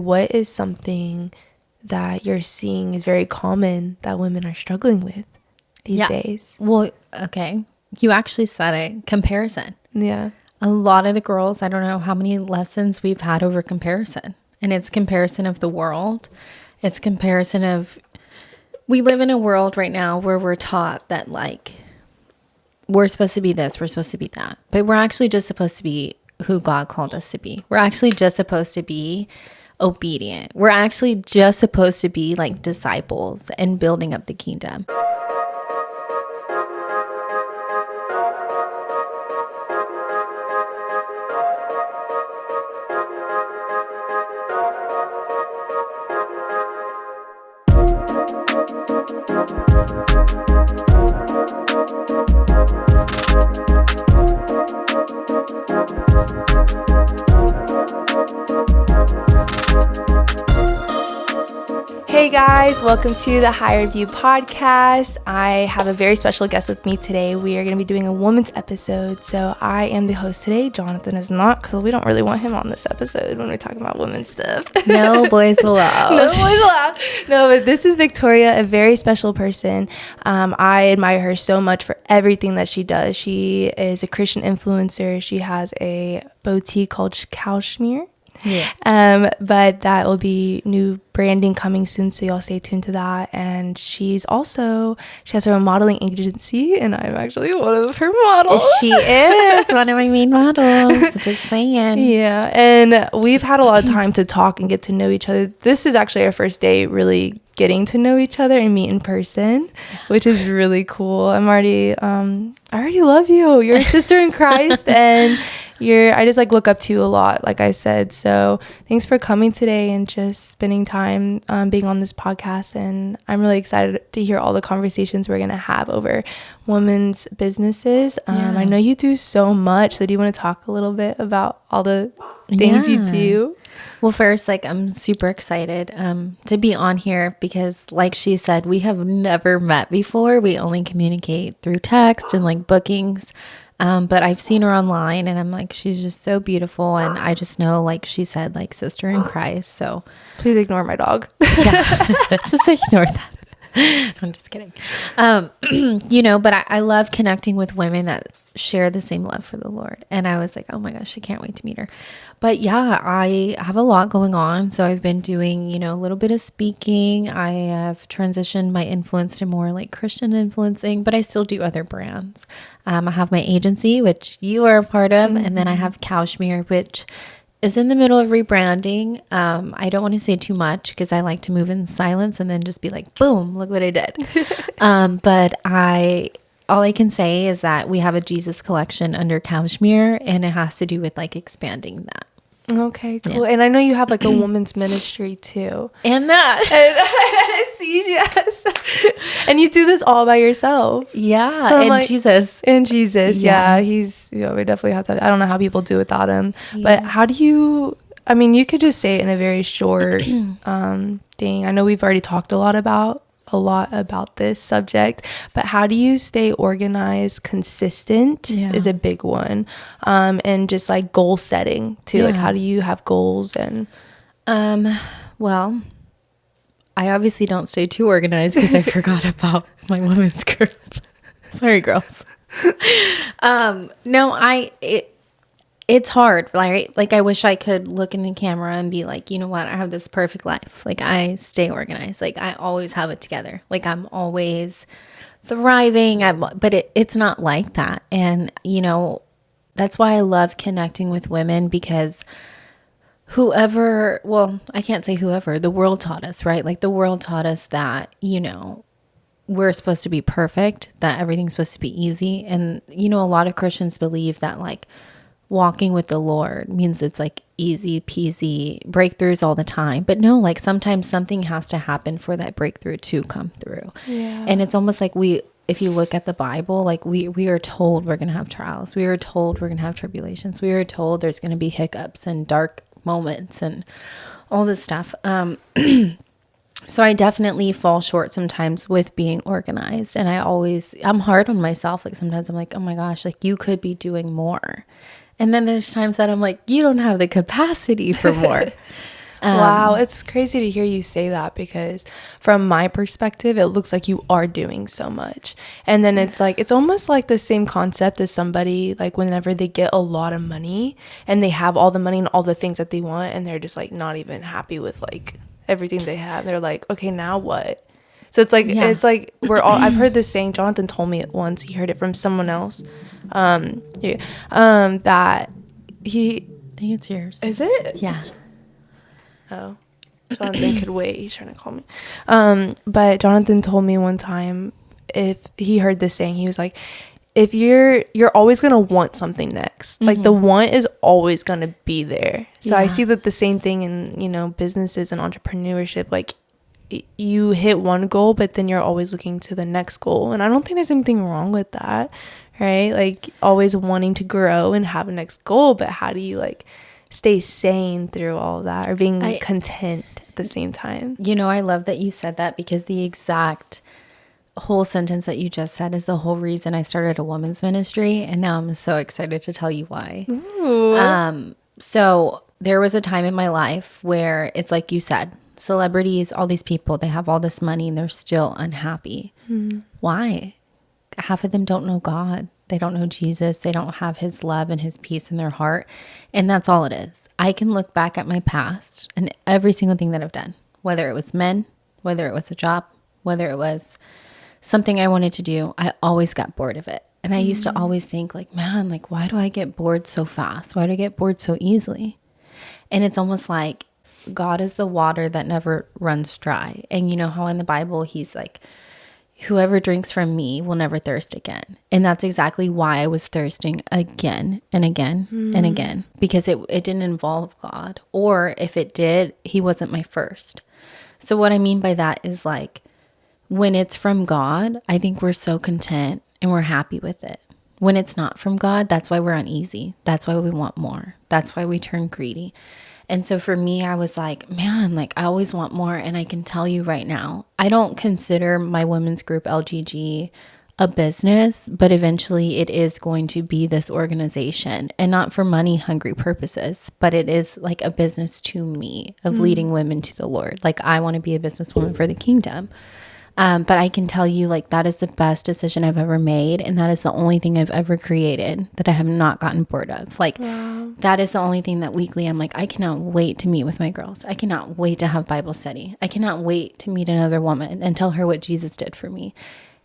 What is something that you're seeing is very common that women are struggling with these days? Well, okay. You actually said it. Comparison. Yeah. A lot of the girls, I don't know how many lessons we've had over comparison. And it's comparison of the world. It's comparison of, we live in a world right now where we're taught that like, we're supposed to be this, we're supposed to be that. But we're actually just supposed to be who God called us to be. We're actually just supposed to be obedient. We're actually just supposed to be like disciples and building up the kingdom. Hey guys, welcome to the Higher View podcast. I have a very special guest with me today. We are going to be doing a woman's episode. So I am the host today. Jonathan is not, because we don't really want him on this episode when we're talking about women's stuff. No boys allowed. No boys allowed. No, but this is Victoria, a very special person. I admire her so much for everything that she does. She is a Christian influencer. She has a boutique called Cashmere. Yeah. But that will be new branding coming soon, so y'all stay tuned to that. And she has her own modeling agency, and I'm actually one of her models. She is one of my main models. Just saying. Yeah, and we've had a lot of time to talk and get to know each other. This is actually our first day really getting to know each other and meet in person, which is really cool. I already love you. You're a sister in Christ, and I just like look up to you a lot, like I said. So thanks for coming today and just spending time being on this podcast. And I'm really excited to hear all the conversations we're going to have over women's businesses. I know you do so much. So do you want to talk a little bit about all the things you do? Well, first, I'm super excited to be on here because, like she said, we have never met before. We only communicate through text and bookings. But I've seen her online and I'm like, she's just so beautiful. And I just know, like she said, sister in Christ. So please ignore my dog. Yeah, just ignore that. I'm just kidding. But I love connecting with women that share the same love for the Lord. And I was like, oh my gosh, I can't wait to meet her. But yeah, I have a lot going on. So I've been doing, a little bit of speaking. I have transitioned my influence to more Christian influencing, but I still do other brands. I have my agency, which you are a part of. Mm-hmm. And then I have Cashmere, which is in the middle of rebranding. I don't want to say too much because I like to move in silence and then just be like, boom, look what I did. But all I can say is that we have a Jesus collection under Cashmere, and it has to do with expanding that. Okay, cool. Yeah. And I know you have a woman's ministry too. And that. See, yes. And you do this all by yourself. Yeah. So Jesus. In Jesus. Yeah. He's, we definitely have to, I don't know how people do without him. Yeah. But how do you could just say it in a very short thing. I know we've already talked a lot about this subject, but how do you stay organized? Consistent is a big one, and just goal setting too. How do you have goals? And well, I obviously don't stay too organized because I forgot about my women's group. Sorry, girls. It's hard, right? I wish I could look in the camera and be like, you know what? I have this perfect life. I stay organized. I always have it together. I'm always thriving. But it's not like that. And, that's why I love connecting with women because I can't say whoever, the world taught us, right? The world taught us that, we're supposed to be perfect, that everything's supposed to be easy. And, a lot of Christians believe that walking with the Lord means it's easy peasy breakthroughs all the time. But no, sometimes something has to happen for that breakthrough to come through. Yeah. And it's almost if you look at the Bible, we are told we're going to have trials. We are told we're going to have tribulations. We are told there's going to be hiccups and dark moments and all this stuff. So I definitely fall short sometimes with being organized. And I'm hard on myself. Sometimes I'm like, oh my gosh, you could be doing more. And then there's times that I'm like, you don't have the capacity for more. Wow, it's crazy to hear you say that, because from my perspective, it looks like you are doing so much. And then it's like, it's almost like the same concept as somebody, like whenever they get a lot of money and they have all the money and all the things that they want, and they're just like not even happy with like everything they have. They're like, okay, now what? So it's like we're all, I've heard this saying, Jonathan told me it once, he heard it from someone else, that he, I think it's yours. is it? Yeah. Oh, Jonathan could wait. He's trying to call me. But Jonathan told me one time, if he heard this saying, he was like, if you're always going to want something next, like the want is always going to be there. So I see that the same thing in, you know, businesses and entrepreneurship. Like you hit one goal, but then you're always looking to the next goal. And I don't think there's anything wrong with that, right? Like always wanting to grow and have a next goal, but how do you like stay sane through all of that, or being content at the same time? You know, I love that you said that, because the exact whole sentence that you just said is the whole reason I started a women's ministry. And now I'm so excited to tell you why. So there was a time in my life where it's like you said, celebrities, all these people, they have all this money and they're still unhappy. Why? Half of them don't know God. They don't know Jesus. They don't have his love and his peace in their heart. And that's all it is. I can look back at my past and every single thing that I've done, whether it was men, whether it was a job, whether it was something I wanted to do, I always got bored of it. And I used to always think like, man, like, why do I get bored so fast? Why do I get bored so easily? And it's almost like God is the water that never runs dry. And you know how in the Bible, he's like, whoever drinks from me will never thirst again. And that's exactly why I was thirsting again and again and again, because it didn't involve God. Or if it did, he wasn't my first. So what I mean by that is like, when it's from God, I think we're so content and we're happy with it. When it's not from God, that's why we're uneasy. That's why we want more. That's why we turn greedy. And so for me, I was like, man, like I always want more. And I can tell you right now, I don't consider my women's group LGG a business, but eventually it is going to be this organization, and not for money hungry purposes, but it is like a business to me of leading women to the Lord. Like I want to be a businesswoman for the kingdom. But I can tell you like that is the best decision I've ever made. And that is the only thing I've ever created that I have not gotten bored of. Like that is the only thing that weekly I'm like, I cannot wait to meet with my girls. I cannot wait to have Bible study. I cannot wait to meet another woman and tell her what Jesus did for me.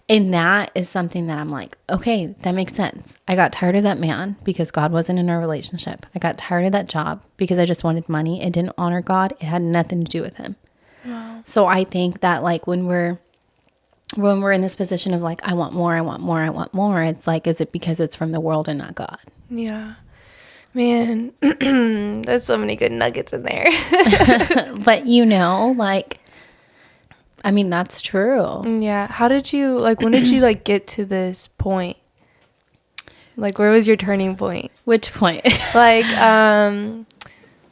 And that is something that I'm like, okay, that makes sense. I got tired of that man because God wasn't in our relationship. I got tired of that job because I just wanted money. It didn't honor God. It had nothing to do with him. So I think that like when we're in this position of like, I want more, it's like, is it because it's from the world and not God? Yeah. Man, there's so many good nuggets in there. But you know, like, I mean, that's true. Yeah. How did you, like, when did you like get to this point? Like, where was your turning point? Which point? Like, well,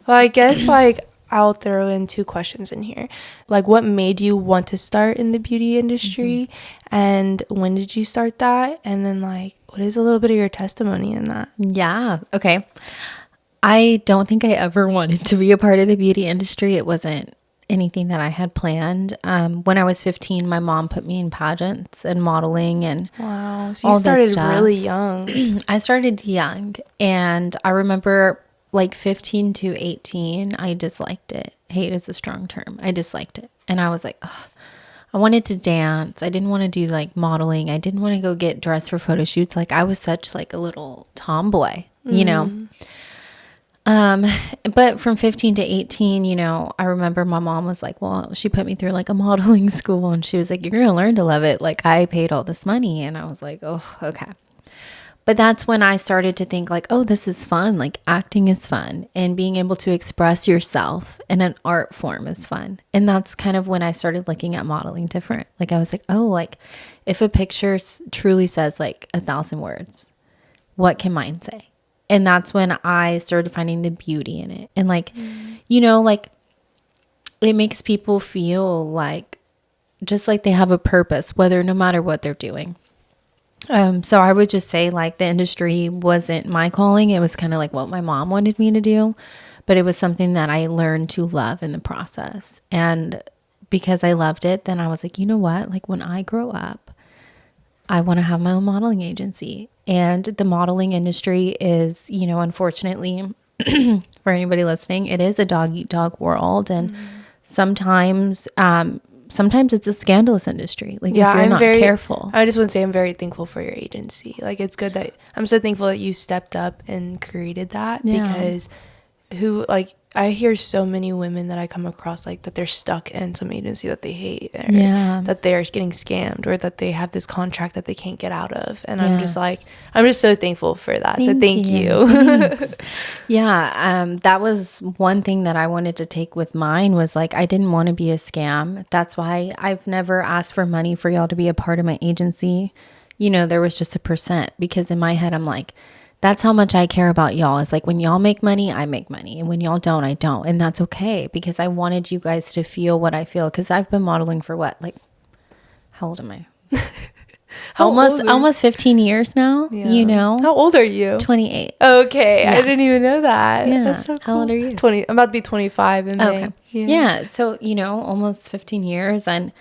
I guess like I'll throw in two questions in here. Like, what made you want to start in the beauty industry? And when did you start that? And then like, what is a little bit of your testimony in that? Yeah. Okay. I don't think I ever wanted to be a part of the beauty industry. It wasn't anything that I had planned. When I was 15, my mom put me in pageants and modeling and wow. So you started really young. I started young, and I remember like 15 to 18, I disliked it. Hate is a strong term. I disliked it. And I was like, ugh. I wanted to dance. I didn't want to do like modeling. I didn't want to go get dressed for photo shoots. Like I was such like a little tomboy, you know? But from 15 to 18, you know, I remember my mom was like, well, she put me through like a modeling school, and she was like, you're going to learn to love it. Like I paid all this money. And I was like, oh, okay. But that's when I started to think like, oh, this is fun. Like acting is fun, and being able to express yourself in an art form is fun. And that's kind of when I started looking at modeling different. Like I was like, oh, like if a picture truly says like 1,000 words, what can mine say? And that's when I started finding the beauty in it. And like, you know, like it makes people feel like just like they have a purpose, whether no matter what they're doing. So I would just say like the industry wasn't my calling. It was kind of like what my mom wanted me to do. but it was something that I learned to love in the process. And because I loved it, then I was like, you know what? Like when I grow up, I want to have my own modeling agency. And the modeling industry is, you know, unfortunately, for anybody listening, it is a dog eat dog world. And sometimes it's a scandalous industry. Like if you're not careful. I just want to say I'm very thankful for your agency. Like it's good that I'm so thankful that you stepped up and created that, because I hear so many women that I come across like that they're stuck in some agency that they hate, or that they're getting scammed, or that they have this contract that they can't get out of. And I'm just so thankful for that. Thank you. That was one thing that I wanted to take with mine, was like, I didn't want to be a scam. That's why I've never asked for money for y'all to be a part of my agency. You know, there was just a %, because in my head, I'm like, that's how much I care about y'all. It's like when y'all make money, I make money. And when y'all don't, I don't. And that's okay, because I wanted you guys to feel what I feel. Because I've been modeling for what? Like, how old am I? Almost 15 years now, you know? How old are you? 28. Okay. I didn't even know that. Yeah. That's so cool. How old are you? 20. I'm about to be 25 in May. Okay. Yeah. So, you know, almost 15 years. And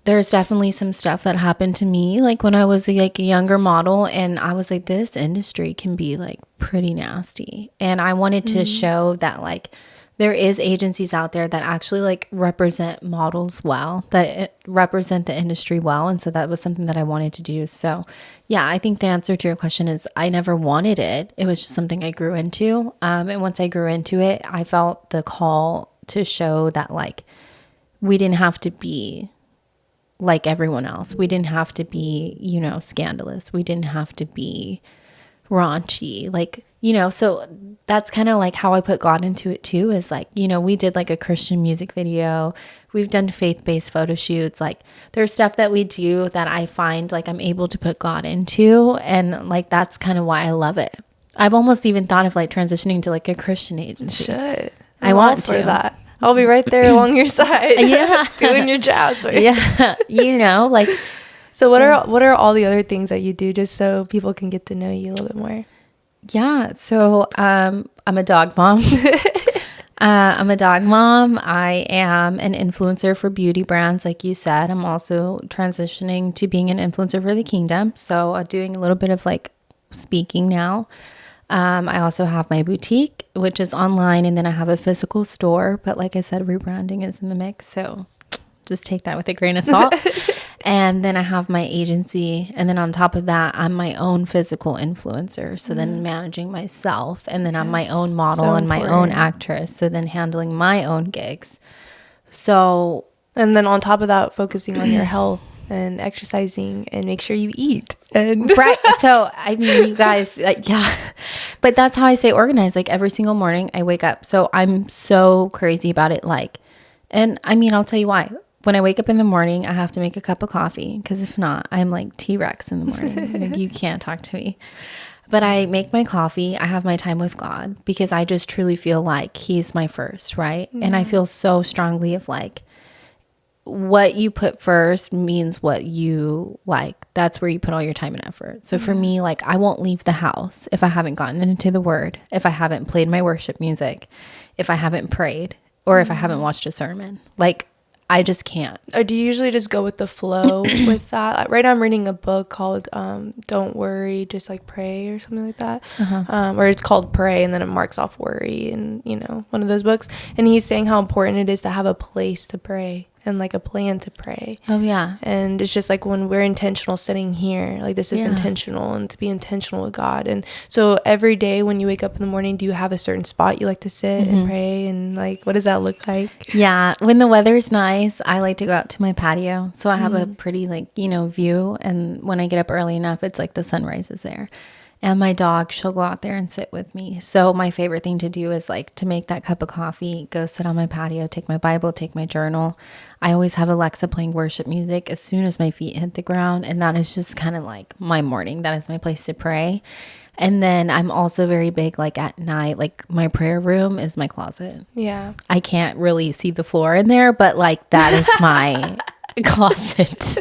there's definitely some stuff that happened to me like when I was like a younger model, and I was like, this industry can be like pretty nasty. And I wanted to show that like there is agencies out there that actually like represent models well, that represent the industry well. And so that was something that I wanted to do. So yeah, I think the answer to your question is I never wanted it. It was just something I grew into. And once I grew into it, I felt the call to show that like we didn't have to be like everyone else. We didn't have to be, you know, scandalous. We didn't have to be raunchy. Like, you know, so that's kind of like how I put God into it too, is like, you know, we did like a Christian music video. We've done faith-based photo shoots. Like there's stuff that we do that I find like I'm able to put God into. And like, that's kind of why I love it. I've almost even thought of like transitioning to like a Christian agency. I want to. That. I'll be right there along your side. Doing your jobs. Right? Yeah. You know, like. So what are all the other things that you do, just so people can get to know you a little bit more? Yeah. So I'm a dog mom. I'm a dog mom. I am an influencer for beauty brands. Like you said, I'm also transitioning to being an influencer for the kingdom. So doing a little bit of like speaking now. I also have my boutique, which is online, and then I have a physical store. But like I said, rebranding is in the mix. So just take that with a grain of salt. And then I have my agency. And then on top of that, I'm my own physical influencer. So then managing myself. And then I'm my own model and my own actress. So then handling my own gigs. So. And then on top of that, focusing on your health and exercising and make sure you eat. And right. So, I mean, you guys, yeah. But that's how I stay organized. Like every single morning I wake up. So I'm so crazy about it. Like, and I mean, I'll tell you why. When I wake up in the morning, I have to make a cup of coffee, because if not, I'm like T-Rex in the morning. Like, you can't talk to me. But I make my coffee. I have my time with God, because I just truly feel like he's my first, right? Mm-hmm. And I feel so strongly of like, what you put first means what you like. That's where you put all your time and effort. So for me, like, I won't leave the house if I haven't gotten into the word, if I haven't played my worship music, if I haven't prayed, or if I haven't watched a sermon. Like, I just can't. Or do you usually just go with the flow with that? Right now I'm reading a book called Don't Worry, Just Like Pray, or something like that. Or it's called Pray, and then it marks off worry, and, you know, one of those books. And he's saying how important it is to have a place to pray and like a plan to pray. Oh, yeah. And it's just like when we're intentional sitting here, like this is intentional, and to be intentional with God. And so every day when you wake up in the morning, do you have a certain spot you like to sit and pray? And like, what does that look like? Yeah. When the weather's nice, I like to go out to my patio. So I have a pretty like, you know, view. And when I get up early enough, it's like the sunrise is there. And my dog, she'll go out there and sit with me. So my favorite thing to do is like to make that cup of coffee, go sit on my patio, take my Bible, take my journal. I always have Alexa playing worship music as soon as my feet hit the ground. And that is just kind of like my morning. That is my place to pray. And then I'm also very big, like at night, like my prayer room is my closet. Yeah. I can't really see the floor in there, but like that is my closet.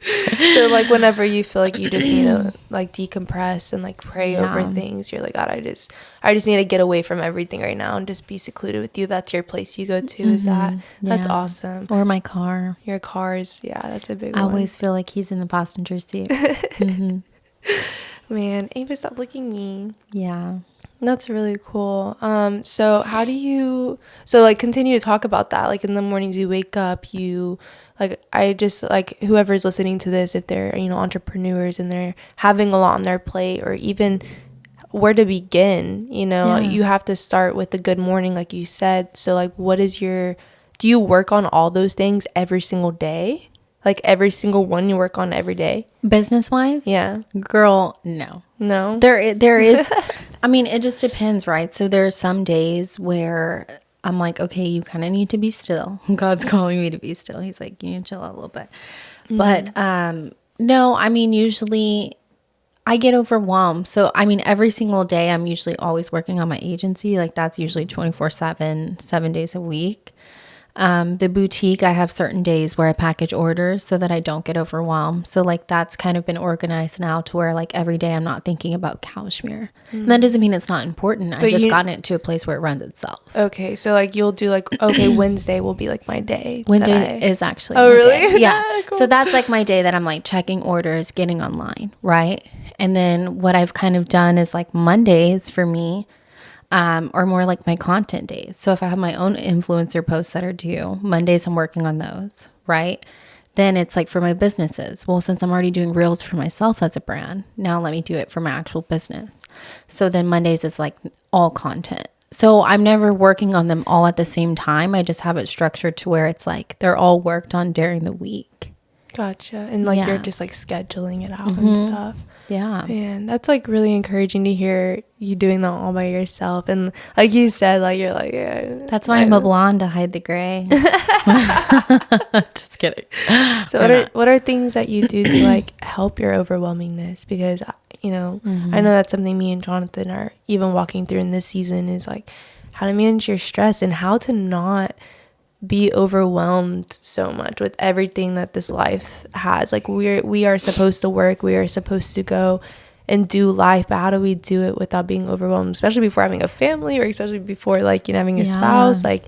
So like whenever you feel like you just need to like decompress and like pray over Yeah. things, you're like, God, I just need to get away from everything right now and just be secluded with you. That's your place you go to. Is that? That's Yeah. awesome. Or my car. Your cars, yeah, that's a big I one. always feel like he's in the passenger seat. Man, Ava, stop looking mean. Yeah. That's really cool. So how do you, so like continue to talk about that? Like in the mornings you wake up, you like, I just like whoever's listening to this, if they're, entrepreneurs and they're having a lot on their plate, or even where to begin, Yeah. you have to start with a good morning, like you said. So like, do you work on all those things every single day? Like every single one you work on every day? Business wise? Yeah. Girl, no. No? There is, I mean, it just depends, right? So there are some days where I'm like, okay, you kind of need to be still. God's calling me to be still. He's like, you need to chill out a little bit. But no, I mean, usually I get overwhelmed. So, I mean, every single day, I'm usually always working on my agency. Like that's usually 24/7, 7 days a week. The boutique, I have certain days where I package orders so that I don't get overwhelmed. So like that's kind of been organized now to where like every day I'm not thinking about cashmere. And that doesn't mean it's not important. I just gotten it to a place where it runs itself. Okay, so like you'll do like, okay, Wednesday will be like my day. Wednesday is actually Oh, my really? day. Yeah. Cool. So that's like my day that I'm like checking orders, getting online, right? And then what I've kind of done is like Mondays for me are more like my content days. So if I have my own influencer posts that are due, Mondays I'm working on those, right? Then it's like for my businesses. Well, since I'm already doing reels for myself as a brand, now let me do it for my actual business. So then Mondays is like all content. So I'm never working on them all at the same time. I just have it structured to where it's like they're all worked on during the week. Gotcha. And like Yeah. you're just like scheduling it out and stuff. Yeah. Man, that's like really encouraging to hear you doing that all by yourself. And like you said, like you're like, yeah. That's why I'm a blonde, to hide the gray. Just kidding. So what are things that you do to like help your overwhelmingness? Because I know that's something me and Jonathan are even walking through in this season, is like how to manage your stress and how to not be overwhelmed so much with everything that this life has. Like we are supposed to work, we are supposed to go and do life, but how do we do it without being overwhelmed, especially before having a family, or especially before like having a spouse? Like,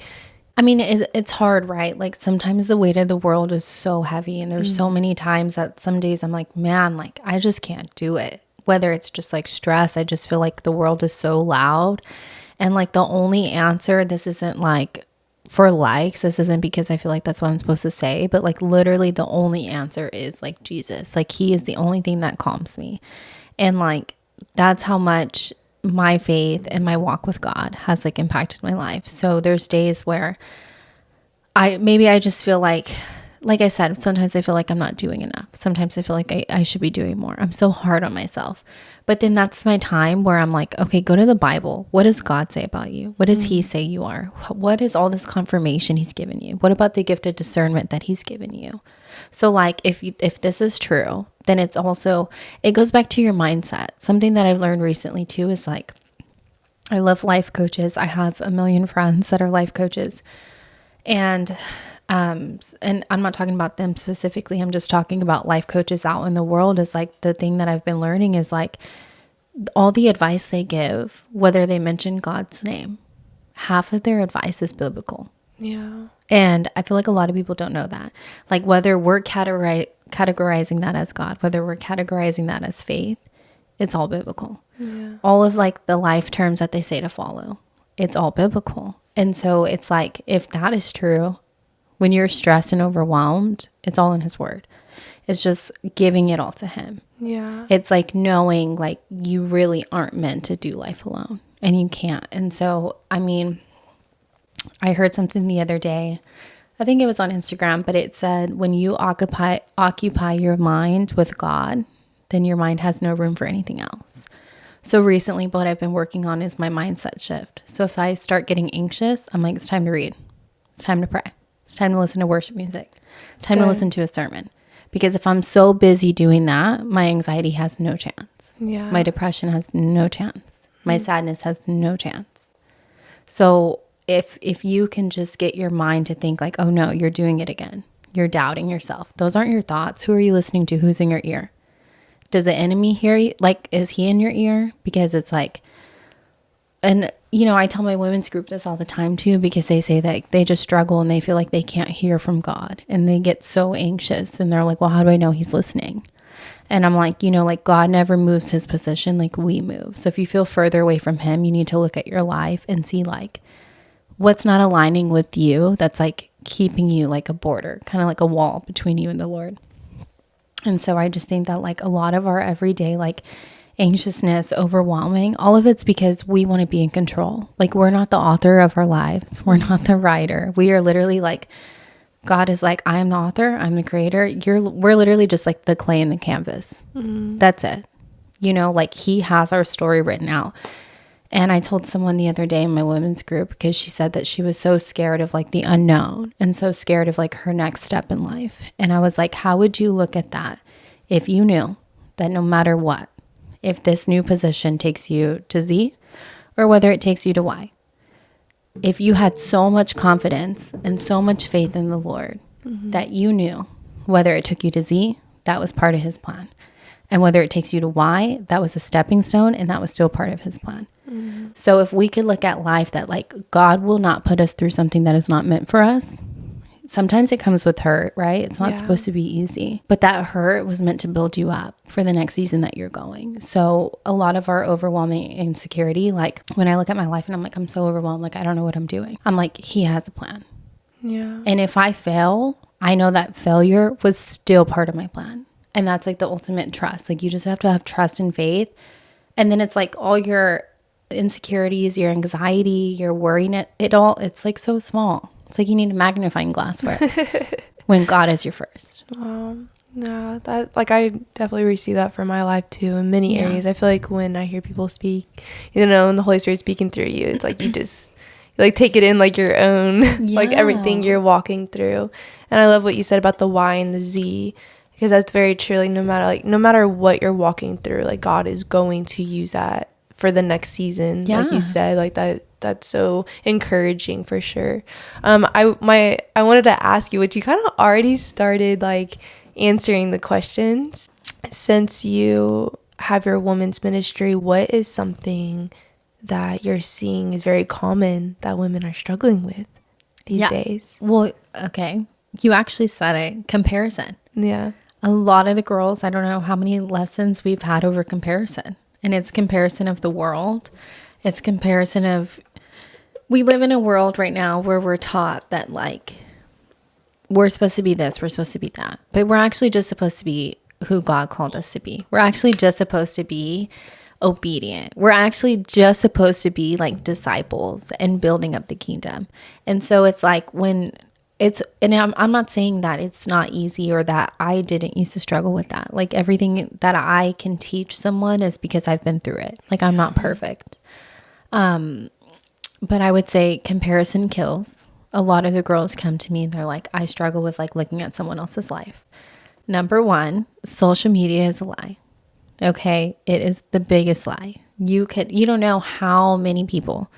I mean, it's hard, right? Like sometimes the weight of the world is so heavy, and there's so many times that some days I'm like, man, like I just can't do it. Whether it's just like stress, I just feel like the world is so loud, and like the only answer, this isn't like for likes, this isn't because I feel like that's what I'm supposed to say, but like literally the only answer is like Jesus. Like he is the only thing that calms me. And like that's how much my faith and my walk with God has like impacted my life. So there's days where I just feel like I said, sometimes I feel like I'm not doing enough. Sometimes I feel like I should be doing more. I'm so hard on myself. But then that's my time where I'm like, okay, go to the Bible. What does God say about you? What does he say you are? What is all this confirmation he's given you? What about the gift of discernment that he's given you? So like if this is true, then it goes back to your mindset. Something that I've learned recently too is like, I love life coaches. I have a million friends that are life coaches. And I'm not talking about them specifically. I'm just talking about life coaches out in the world. Is like the thing that I've been learning is like all the advice they give, whether they mention God's name, half of their advice is biblical. yeah. And I feel like a lot of people don't know that. Like whether we're categorizing that as God, whether we're categorizing that as faith, it's all biblical. Yeah. All of like the life terms that they say to follow, it's all biblical. And so it's like, if that is true, when you're stressed and overwhelmed, it's all in his word. It's just giving it all to him. Yeah. It's like knowing like you really aren't meant to do life alone, and you can't. And so, I mean, I heard something the other day, I think it was on Instagram, but it said, when you occupy your mind with God, then your mind has no room for anything else. So recently what I've been working on is my mindset shift. So if I start getting anxious, I'm like, it's time to read. It's time to pray. It's time to listen to worship music. It's time to listen to a sermon. Because if I'm so busy doing that, my anxiety has no chance. Yeah. My depression has no chance. My sadness has no chance. So if you can just get your mind to think like, oh no, you're doing it again. You're doubting yourself. Those aren't your thoughts. Who are you listening to? Who's in your ear? Does the enemy hear you? Like, is he in your ear? Because it's like, and you know, I tell my women's group this all the time too, because they say that they just struggle and they feel like they can't hear from God and they get so anxious and they're like, well, how do I know he's listening? And I'm like, you know, like God never moves his position like we move. So if you feel further away from him, you need to look at your life and see like what's not aligning with you that's like keeping you like a border, kind of like a wall between you and the Lord. And so I just think that like a lot of our everyday like anxiousness, overwhelming, all of it's because we want to be in control. Like we're not the author of our lives. We're not the writer. We are literally like, God is like, I am the author. I'm the creator. We're literally just like the clay in the canvas. That's it. You know, like he has our story written out. And I told someone the other day in my women's group, because she said that she was so scared of like the unknown and so scared of like her next step in life. And I was like, how would you look at that if you knew that no matter what, if this new position takes you to Z or whether it takes you to Y, if you had so much confidence and so much faith in the Lord that you knew whether it took you to Z, that was part of his plan. And whether it takes you to Y, that was a stepping stone and that was still part of his plan. So if we could look at life that like God will not put us through something that is not meant for us. Sometimes it comes with hurt, right? It's not supposed to be easy, but that hurt was meant to build you up for the next season that you're going. So a lot of our overwhelming insecurity, like when I look at my life and I'm like, I'm so overwhelmed, like I don't know what I'm doing. I'm like, he has a plan. Yeah. And if I fail, I know that failure was still part of my plan. And that's like the ultimate trust. Like you just have to have trust and faith. And then it's like all your insecurities, your anxiety, your worrying, it's like so small. It's like you need a magnifying glass for it when God is your first. No, that like I definitely receive that for my life too in many areas. I feel like when I hear people speak, you know, and the Holy Spirit speaking through you, it's like you just like take it in like your own, like everything you're walking through. And I love what you said about the Y and the Z, because that's very true. Like no matter what you're walking through, like God is going to use that for the next season. Like you said, like that's so encouraging for sure. I wanted to ask you, which you kind of already started like answering the questions. Since you have your women's ministry, what is something that you're seeing is very common that women are struggling with these days? Well, okay. You actually said it. Comparison. Yeah. A lot of the girls, I don't know how many lessons we've had over comparison. And it's comparison of the world. It's comparison of, we live in a world right now where we're taught that like, we're supposed to be this, we're supposed to be that. But we're actually just supposed to be who God called us to be. We're actually just supposed to be obedient. We're actually just supposed to be like disciples and building up the kingdom. And so it's like when it's, and I'm not saying that it's not easy or that I didn't used to struggle with that. Like everything that I can teach someone is because I've been through it. Like I'm not perfect. But I would say comparison kills. A lot of the girls come to me and they're like, I struggle with like looking at someone else's life. Number one, social media is a lie. Okay. It is the biggest lie. You don't know how many people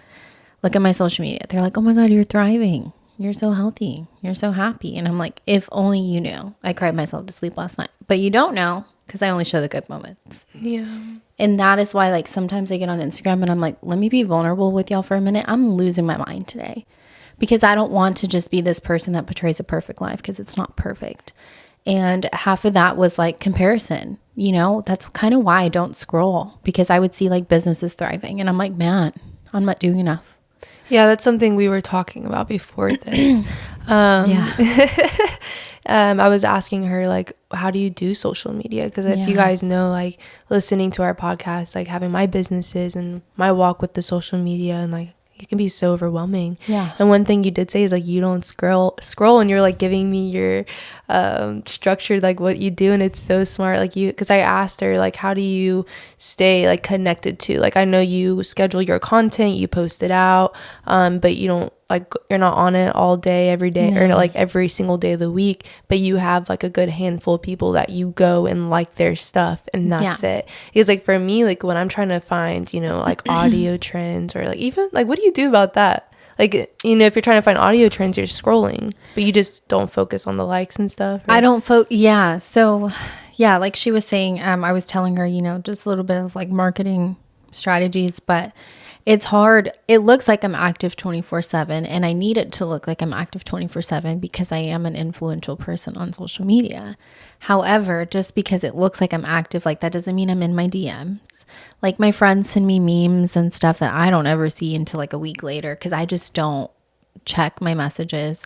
look at my social media. They're like, oh my God, you're thriving. You're so healthy. You're so happy. And I'm like, if only you knew. I cried myself to sleep last night. But you don't know because I only show the good moments. Yeah. And that is why like sometimes I get on Instagram and I'm like, let me be vulnerable with y'all for a minute. I'm losing my mind today because I don't want to just be this person that portrays a perfect life because it's not perfect. And half of that was like comparison. You know, that's kind of why I don't scroll, because I would see like businesses thriving and I'm like, man, I'm not doing enough. Yeah, that's something we were talking about before this. I was asking her, like, how do you do social media? Because if you guys know, like, listening to our podcast, like, having my businesses and my walk with the social media, and, like, it can be so overwhelming. Yeah. And one thing you did say is, like, you don't scroll, and you're, like, giving me your structured, like, what you do. And it's so smart. Like, because I asked her, like, how do you stay, like, connected to, like, I know you schedule your content, you post it out, but you don't, like, you're not on it all day, every day, or like every single day of the week, but you have like a good handful of people that you go and like their stuff, and that's it. Because like for me, like when I'm trying to find, you know, like audio trends or like even like, what do you do about that? like, you know, if you're trying to find audio trends, you're scrolling, but you just don't focus on the likes and stuff. I don't yeah. So yeah, like she was saying, I was telling her, you know, just a little bit of like marketing strategies, but it's hard. It looks like I'm active 24/7, and I need it to look like I'm active 24/7 because I am an influential person on social media. However, just because it looks like I'm active, like that doesn't mean I'm in my DMs. Like my friends send me memes and stuff that I don't ever see until like a week later because I just don't check my messages.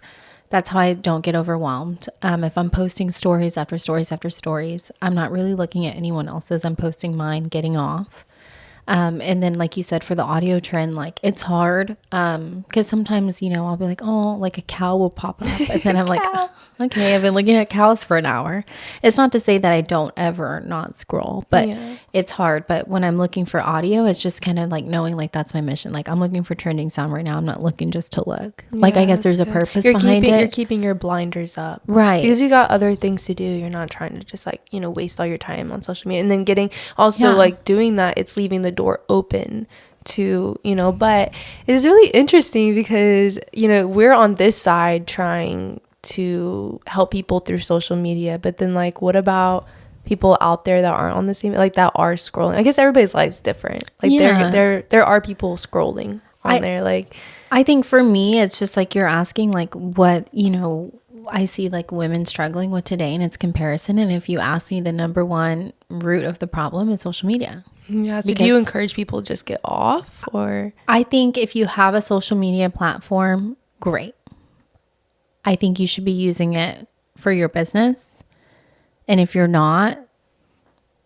That's how I don't get overwhelmed. If I'm posting stories after stories after stories, I'm not really looking at anyone else's. I'm posting mine, getting off. And then like you said, for the audio trend, like it's hard. Cause sometimes, you know, I'll be like, oh, like a cow will pop up. And then I'm like, oh, okay, I've been looking at cows for an hour. It's not to say that I don't ever not scroll, but it's hard. But when I'm looking for audio, it's just kind of like knowing like that's my mission. Like I'm looking for trending sound right now. I'm not looking just to look. Like I guess there's a purpose behind it. You're keeping your blinders up. Right. Because you got other things to do. You're not trying to just like, you know, waste all your time on social media. And then getting also like doing that, it's leaving the door open to, you know, but it's really interesting because, you know, we're on this side trying to help people through social media, but then like what about people out there that aren't on the same, like that are scrolling? I guess everybody's life's different. Like there are people scrolling on there. Like I think for me it's just like you're asking like what, you know, I see like women struggling with today, and it's comparison. And if you ask me, the number one root of the problem is social media. Yeah. So do you encourage people to just get off, or? I think if you have a social media platform, great. I think you should be using it for your business. And if you're not,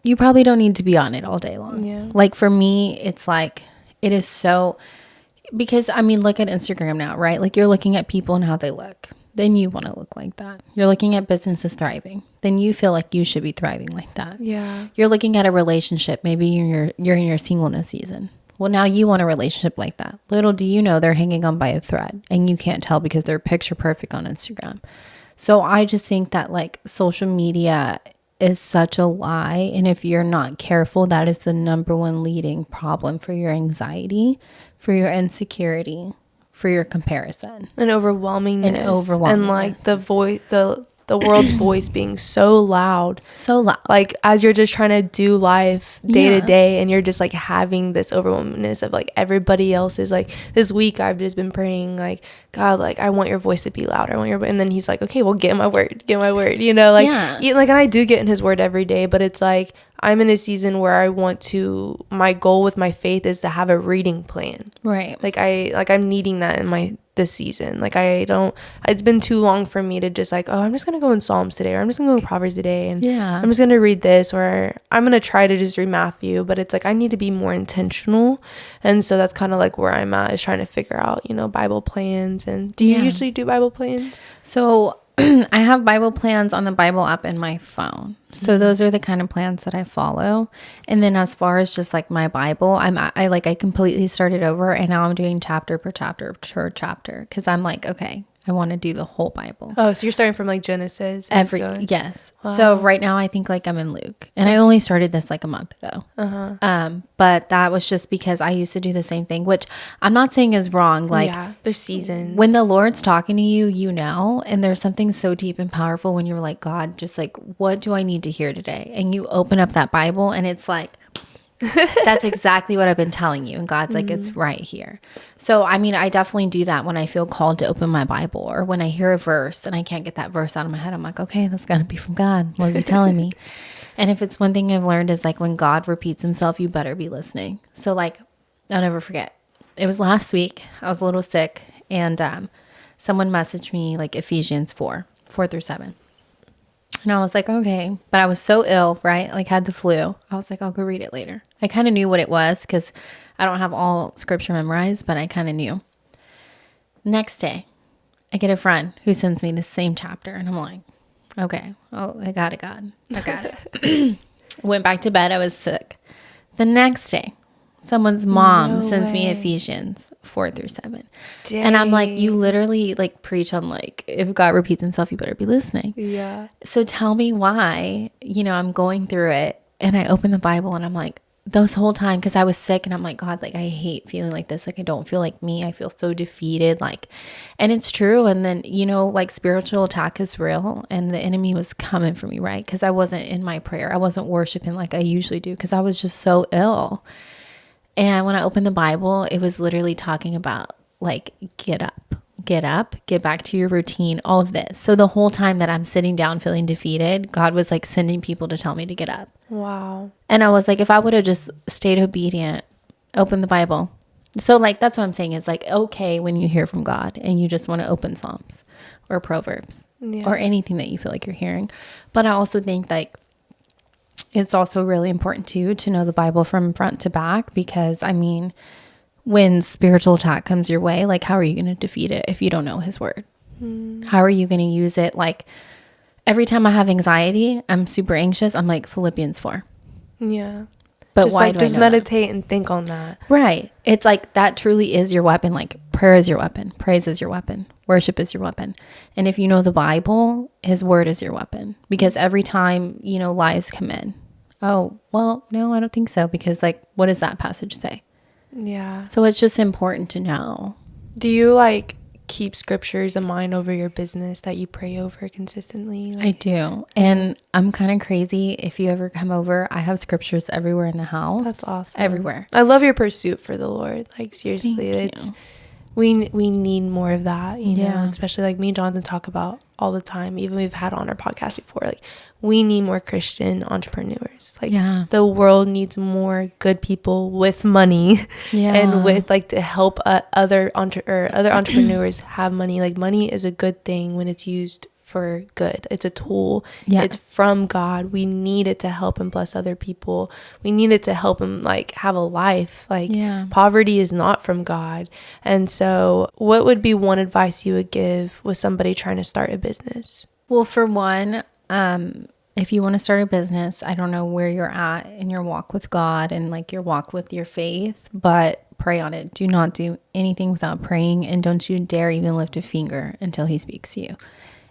you probably don't need to be on it all day long. Yeah. Like for me, it's like, it is so, because I mean, look at Instagram now, right? Like you're looking at people and how they look. Then you want to look like that. You're looking at businesses thriving. Then you feel like you should be thriving like that. Yeah. You're looking at a relationship. Maybe you're in your singleness season. Well, now you want a relationship like that. Little do you know they're hanging on by a thread, and you can't tell because they're picture perfect on Instagram. So I just think that like social media is such a lie. And if you're not careful, that is the number one leading problem for your anxiety, for your insecurity, for your comparison, and overwhelmingness, and like the world's voice being so loud, like as you're just trying to do life day to day, and you're just like having this overwhelmingness of like everybody else is like. This week I've just been praying like, God, like I want your voice to be louder. And then he's like, okay, well, get my word, you know, like like, and I do get in his word every day, but it's like I'm in a season where I want to, my goal with my faith is to have a reading plan. Right. Like I'm needing that in this season. Like it's been too long for me to just like, oh, I'm just going to go in Psalms today, or I'm just going to go in Proverbs today. And I'm just going to read this, or I'm going to try to just read Matthew, but it's like, I need to be more intentional. And so that's kind of like where I'm at, is trying to figure out, you know, Bible plans. And do you usually do Bible plans? So I have Bible plans on the Bible app in my phone. So those are the kind of plans that I follow. And then as far as just like my Bible, I completely started over, and now I'm doing chapter per chapter per chapter, because I'm like, okay, I want to do the whole Bible. Oh, so you're starting from like Genesis? Yes. Wow. So right now I think like I'm in Luke, and I only started this like a month ago. But that was just because I used to do the same thing, which I'm not saying is wrong. Like there's seasons. When the Lord's talking to you, you know, and there's something so deep and powerful when you're like, God, just like, what do I need to hear today? And you open up that Bible, and it's like, that's exactly what I've been telling you. And God's like, it's right here. So, I mean, I definitely do that when I feel called to open my Bible, or when I hear a verse and I can't get that verse out of my head. I'm like, okay, that's got to be from God. What is he telling me? And if it's one thing I've learned is like, when God repeats himself, you better be listening. So like, I'll never forget. It was last week. I was a little sick, and someone messaged me like Ephesians 4:4-7. And I was like, okay. But I was so ill, right? Like had the flu. I was like, I'll go read it later. I kind of knew what it was, because I don't have all scripture memorized, but I kind of knew. Next day, I get a friend who sends me the same chapter, and I'm like, okay, oh, I got it, God. I got it. Went back to bed. I was sick. The next day, someone's mom sends me Ephesians 4-7. Dang. And I'm like, you literally like preach on like, if God repeats himself, you better be listening. Yeah. So tell me why, you know, I'm going through it, and I open the Bible, and I'm like, those whole time, because I was sick and I'm like, God, like I hate feeling like this. Like I don't feel like me. I feel so defeated. Like, and it's true. And then, you know, like spiritual attack is real and the enemy was coming for me, right? Because I wasn't in my prayer. I wasn't worshiping like I usually do because I was just so ill. And when I opened the Bible, it was literally talking about like, get up, get back to your routine, all of this. So the whole time that I'm sitting down feeling defeated, God was like sending people to tell me to get up. Wow. And I was like, if I would have just stayed obedient, opened the Bible. So like, that's what I'm saying. It's like, okay, when you hear from God and you just want to open Psalms or Proverbs or anything that you feel like you're hearing. But I also think like, it's also really important too, to know the Bible from front to back, because I mean, when spiritual attack comes your way, like, how are you going to defeat it if you don't know his word? How are you going to use it? Like, every time I have anxiety, I'm super anxious. I'm like Philippians 4. Yeah. But just why like, do just I know meditate and think on that. Right. It's like that truly is your weapon. Like prayer is your weapon. Praise is your weapon. Worship is your weapon. And if you know the Bible, his word is your weapon. Because every time, you know, lies come in. Oh, well, no, I don't think so. Because like, what does that passage say? Yeah. So it's just important to know. Do you like keep scriptures in mind over your business that you pray over consistently? Like, I do. And I'm kind of crazy. If you ever come over, I have scriptures everywhere in the house. that's awesome. Everywhere. I love your pursuit for the Lord. Like, seriously, Thank it's you. we need more of that, you know, Yeah. especially like me and Jonathan talk about all the time. Even we've had on our podcast before, like, we need more Christian entrepreneurs. Like, Yeah. the world needs more good people with money Yeah. and with like to help other entrepreneurs have money. Like, money is a good thing when it's used for good. It's a tool. Yeah. It's from God. We need it to help and bless other people. We need it to help them like have a life. Like, Yeah. poverty is not from God. And so what would be one advice you would give with somebody trying to start a business? Well, for one, if you want to start a business, I don't know where you're at in your walk with God and like your walk with your faith, but pray on it. Do not do anything without praying, and don't you dare even lift a finger until he speaks to you.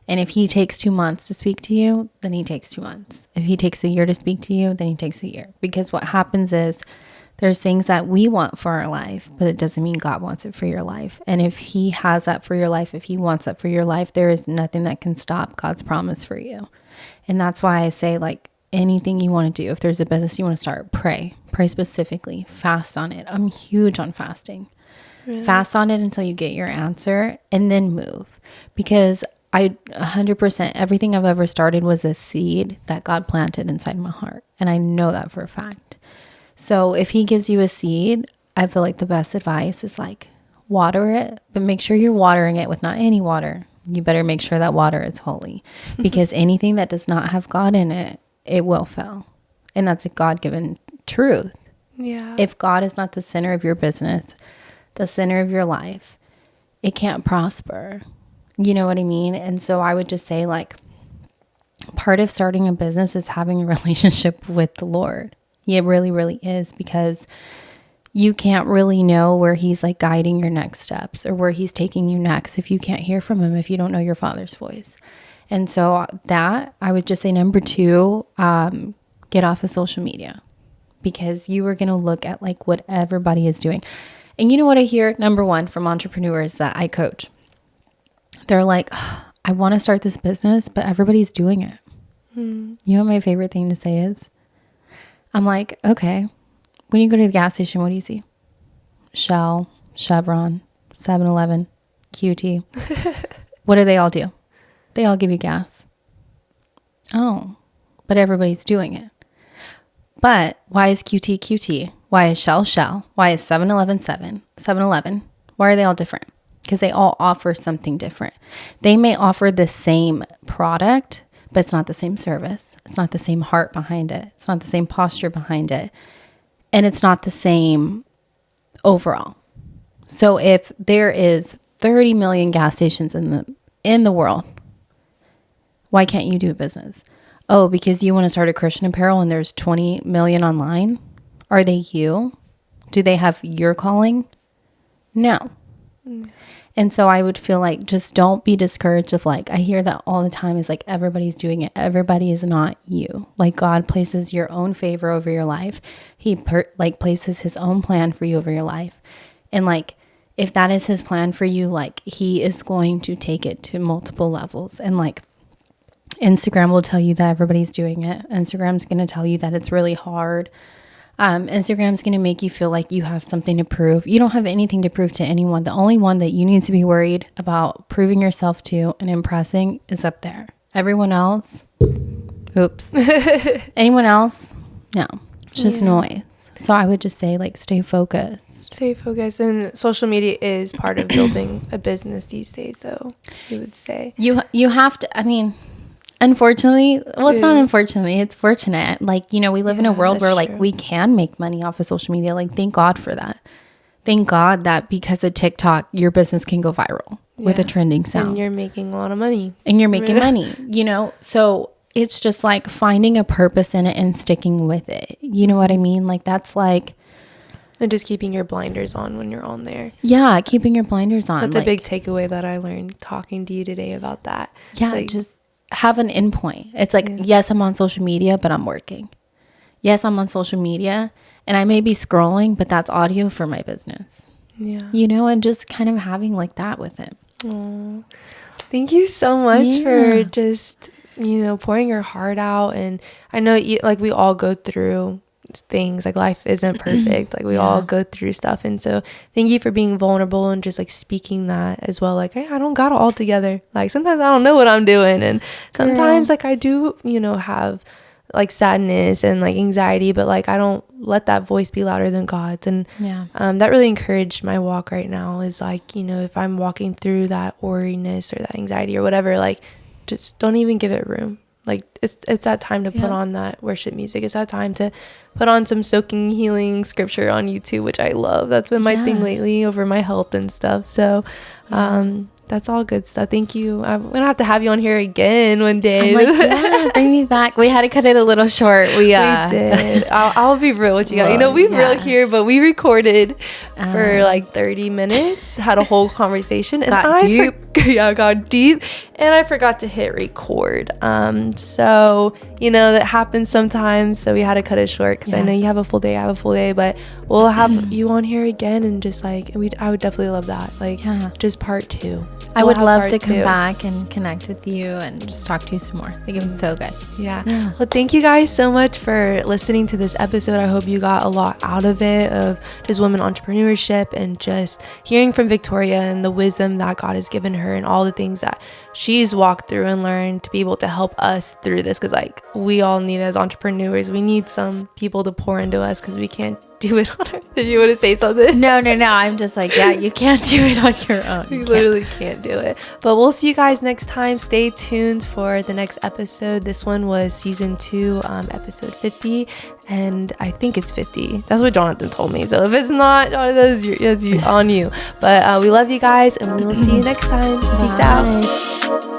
And if he takes 2 months to speak to you, then he takes 2 months. If he takes a year to speak to you, then he takes a year. Because what happens is there's things that we want for our life, but it doesn't mean God wants it for your life. And if he has that for your life, if he wants that for your life, there is nothing that can stop God's promise for you. And that's why I say, like, anything you want to do, if there's a business you want to start, pray specifically, fast on it. I'm huge on fasting. Really? Fast on it until you get your answer, and then move. Because 100%, everything I've ever started was a seed that God planted inside my heart. And I know that for a fact. So if he gives you a seed, I feel like the best advice is like, water it, but make sure you're watering it with not any water. You better make sure that water is holy, because anything that does not have God in it, it will fail. And that's a God-given truth. Yeah. If God is not the center of your business, the center of your life, it can't prosper. You know what I mean? And so I would just say, like, part of starting a business is having a relationship with the Lord. It really, really is, because you can't really know where he's like guiding your next steps or where he's taking you next if you can't hear from him, if you don't know your Father's voice. And so that, I would just say, number 2, get off of social media, because you are going to look at like what everybody is doing. And you know what I hear, number 1, from entrepreneurs that I coach? They're like, I want to start this business, but everybody's doing it. You know what my favorite thing to say is? I'm like, okay, when you go to the gas station, what do you see? Shell, Chevron, 7-Eleven, QT. What do they all do? They all give you gas. Oh, but everybody's doing it. But why is QT QT? Why is Shell Shell? Why is 7-Eleven 7-Eleven? Why are they all different? Because they all offer something different. They may offer the same product, but it's not the same service. It's not the same heart behind it. It's not the same posture behind it. And it's not the same overall. So if there is 30 million gas stations in the world, why can't you do a business? Oh, because you want to start a Christian apparel and there's 20 million online? Are they you? Do they have your calling? No. And so I would feel like, just don't be discouraged of like, I hear that all the time, is like, everybody's doing it. Everybody is not you. Like, God places your own favor over your life. He places his own plan for you over your life. And like, if that is his plan for you, like, he is going to take it to multiple levels. And like, Instagram will tell you that everybody's doing it. Instagram's going to tell you that it's really hard. Instagram's going to make you feel like you have something to prove. You don't have anything to prove to anyone. The only one that you need to be worried about proving yourself to and impressing is up there. Everyone else, oops. Anyone else, no, it's just noise. So I would just say, like, stay focused. Stay focused. And social media is part of building a business these days, though, you would say. You have to, I mean, unfortunately, well, it's not unfortunately, it's fortunate. Like, you know, we live in a world where like we can make money off of social media. Like, thank God for that. Thank God that because of TikTok, your business can go viral with a trending sound. And you're making a lot of money. And you're making money, you know? So it's just like finding a purpose in it and sticking with it. You know what I mean? Like, that's like... And just keeping your blinders on when you're on there. Yeah, keeping your blinders on. That's like a big takeaway that I learned talking to you today about that. Yeah, like, just have an endpoint. It's like, yes, I'm on social media, but I'm working. Yes, I'm on social media and I may be scrolling, but that's audio for my business. Yeah. You know, and just kind of having like that with it. Aww. Thank you so much for just, you know, pouring your heart out. And I know like we all go through things, like life isn't perfect, like we all go through stuff. And so thank you for being vulnerable and just like speaking that as well. Like, hey, I don't got it all together. Like, sometimes I don't know what I'm doing, and sometimes like I do, you know, have like sadness and like anxiety, but like I don't let that voice be louder than God's. And that really encouraged my walk right now, is like, you know, if I'm walking through that worriness or that anxiety or whatever, like just don't even give it room. Like, it's that time to put on that worship music. It's that time to put on some soaking healing scripture on YouTube, which I love. That's been my thing lately over my health and stuff. So that's all good stuff. Thank you. I'm going to have you on here again one day. I'm like, bring me back. We had to cut it a little short. We did. I'll be real with you guys. You know, we real here, but we recorded for like 30 minutes, had a whole conversation. And got deep. Got deep. And I forgot to hit record. So, you know, that happens sometimes. So we had to cut it short because I know you have a full day. I have a full day. But we'll have you on here again, and just like, I would definitely love that. Like, just part 2. I would love to come back and connect with you and just talk to you some more. I think it was so good. Yeah. Well, thank you guys so much for listening to this episode. I hope you got a lot out of it, of just women entrepreneurship and just hearing from Victoria and the wisdom that God has given her and all the things that she's walked through and learned to be able to help us through this. Because like, we all need, as entrepreneurs, we need some people to pour into us because we can't do it on our... Did you want to say something? No. I'm just like, you can't do it on your own. You literally can't do it. But we'll see you guys next time. Stay tuned for the next episode. This one was season 2, episode 50. And I think it's 50. That's what Jonathan told me. So if it's not, Jonathan, it's on you. But we love you guys, and we will see you next time. Peace out.